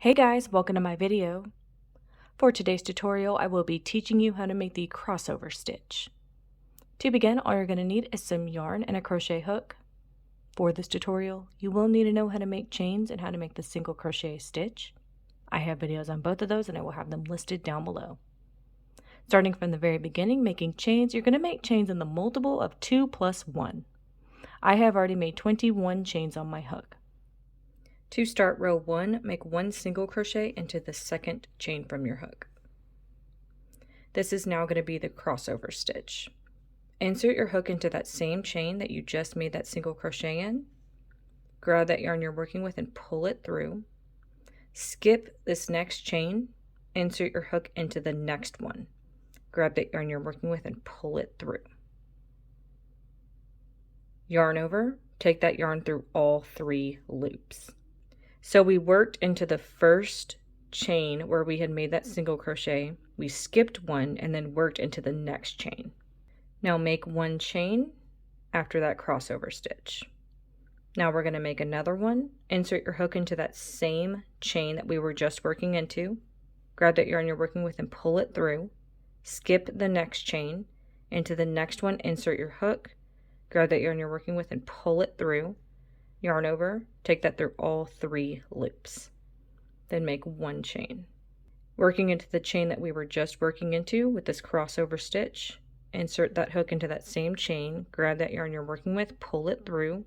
Hey guys, welcome to my video. For today's tutorial, I will be teaching you how to make the crossover stitch. To begin, all you're going to need is some yarn and a crochet hook. For this tutorial, you will need to know how to make chains and how to make the single crochet stitch. I have videos on both of those and I will have them listed down below. Starting from the very beginning, making chains, you're going to make chains in the multiple of 2 plus 1. I have already made 21 chains on my hook. To start row 1, make 1 single crochet into the second chain from your hook. This is now going to be the crossover stitch. Insert your hook into that same chain that you just made that single crochet in. Grab that yarn you're working with and pull it through. Skip this next chain. Insert your hook into the next one. Grab that yarn you're working with and pull it through. Yarn over. Take that yarn through all 3 loops. So we worked into the first chain where we had made that single crochet, we skipped one and then worked into the next chain. Now make 1 chain after that crossover stitch. Now we're going to make another one. Insert your hook into that same chain that we were just working into. Grab that yarn you're working with and pull it through. Skip the next chain. Into the next one, insert your hook. Grab that yarn you're working with and pull it through. Yarn over, take that through all 3 loops. Then make 1 chain. Working into the chain that we were just working into with this crossover stitch, insert that hook into that same chain, grab that yarn you're working with, pull it through,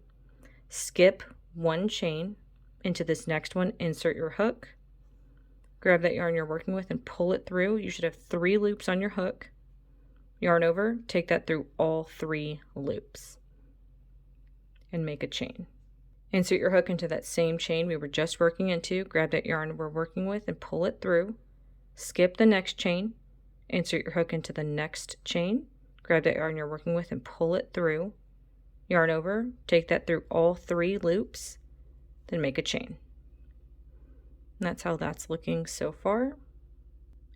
skip 1 chain, into this next one, insert your hook, grab that yarn you're working with and pull it through. You should have 3 loops on your hook. Yarn over, take that through all 3 loops and make a chain. Insert your hook into that same chain we were just working into, grab that yarn we're working with and pull it through. Skip the next chain, insert your hook into the next chain, grab that yarn you're working with and pull it through. Yarn over, take that through all 3 loops, then make a chain. And that's how that's looking so far.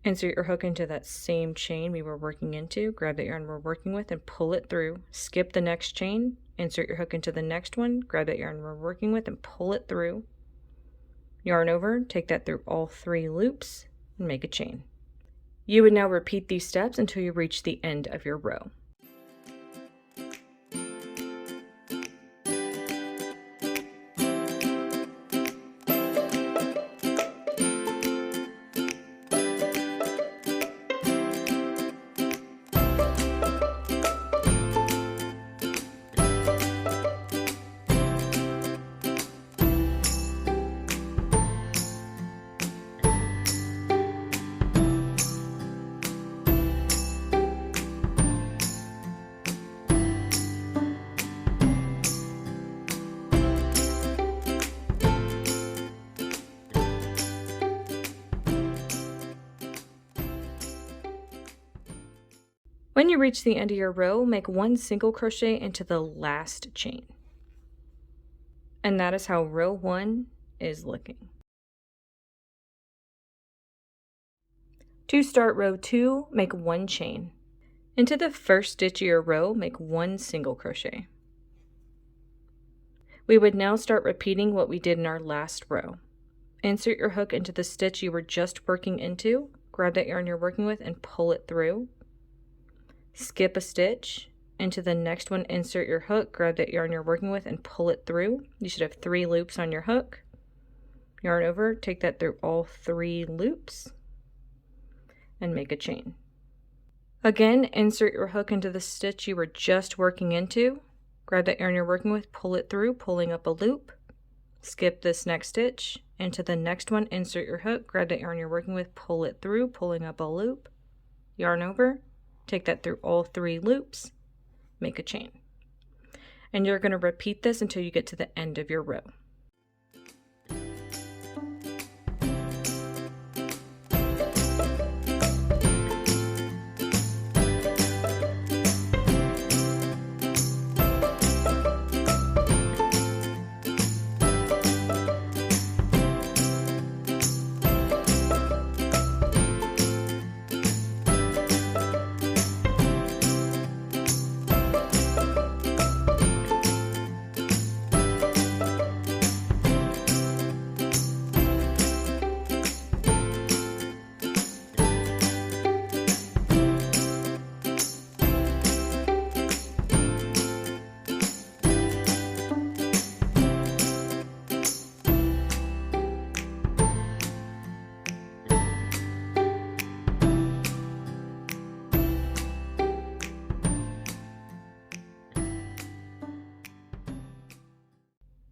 Insert your hook into that same chain we were working into, grab that yarn we're working with and pull it through. Skip the next chain, insert your hook into the next one, grab that yarn we're working with and pull it through. Yarn over, take that through all 3 loops and make a chain. You would now repeat these steps until you reach the end of your row. When you reach the end of your row, make 1 single crochet into the last chain. And that is how row 1 is looking. To start row 2, make 1 chain. Into the first stitch of your row, make 1 single crochet. We would now start repeating what we did in our last row. Insert your hook into the stitch you were just working into, grab that yarn you're working with and pull it through. Skip a stitch, into the next one insert your hook, grab that yarn you're working with and pull it through. You should have 3 loops on your hook. Yarn over, take that through all 3 loops and make a chain. Again, insert your hook into the stitch you were just working into, grab that yarn you're working with, pull it through, pulling up a loop. Skip this next stitch, into the next one insert your hook, grab that yarn you're working with, pull it through, pulling up a loop. Yarn over, take that through all 3 loops, make a chain. And you're going to repeat this until you get to the end of your row.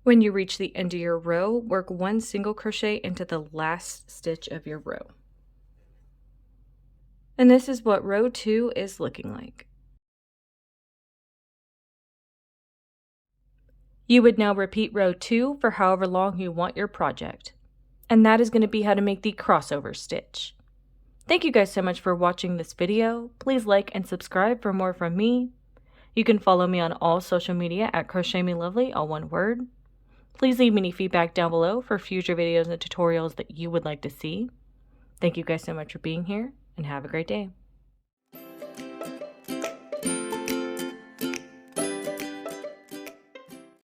When you reach the end of your row, work 1 single crochet into the last stitch of your row. And this is what row 2 is looking like. You would now repeat row 2 for however long you want your project. And that is going to be how to make the crossover stitch. Thank you guys so much for watching this video. Please like and subscribe for more from me. You can follow me on all social media at crochetmelovely, all one word. Please leave me any feedback down below for future videos and tutorials that you would like to see. Thank you guys so much for being here, and have a great day.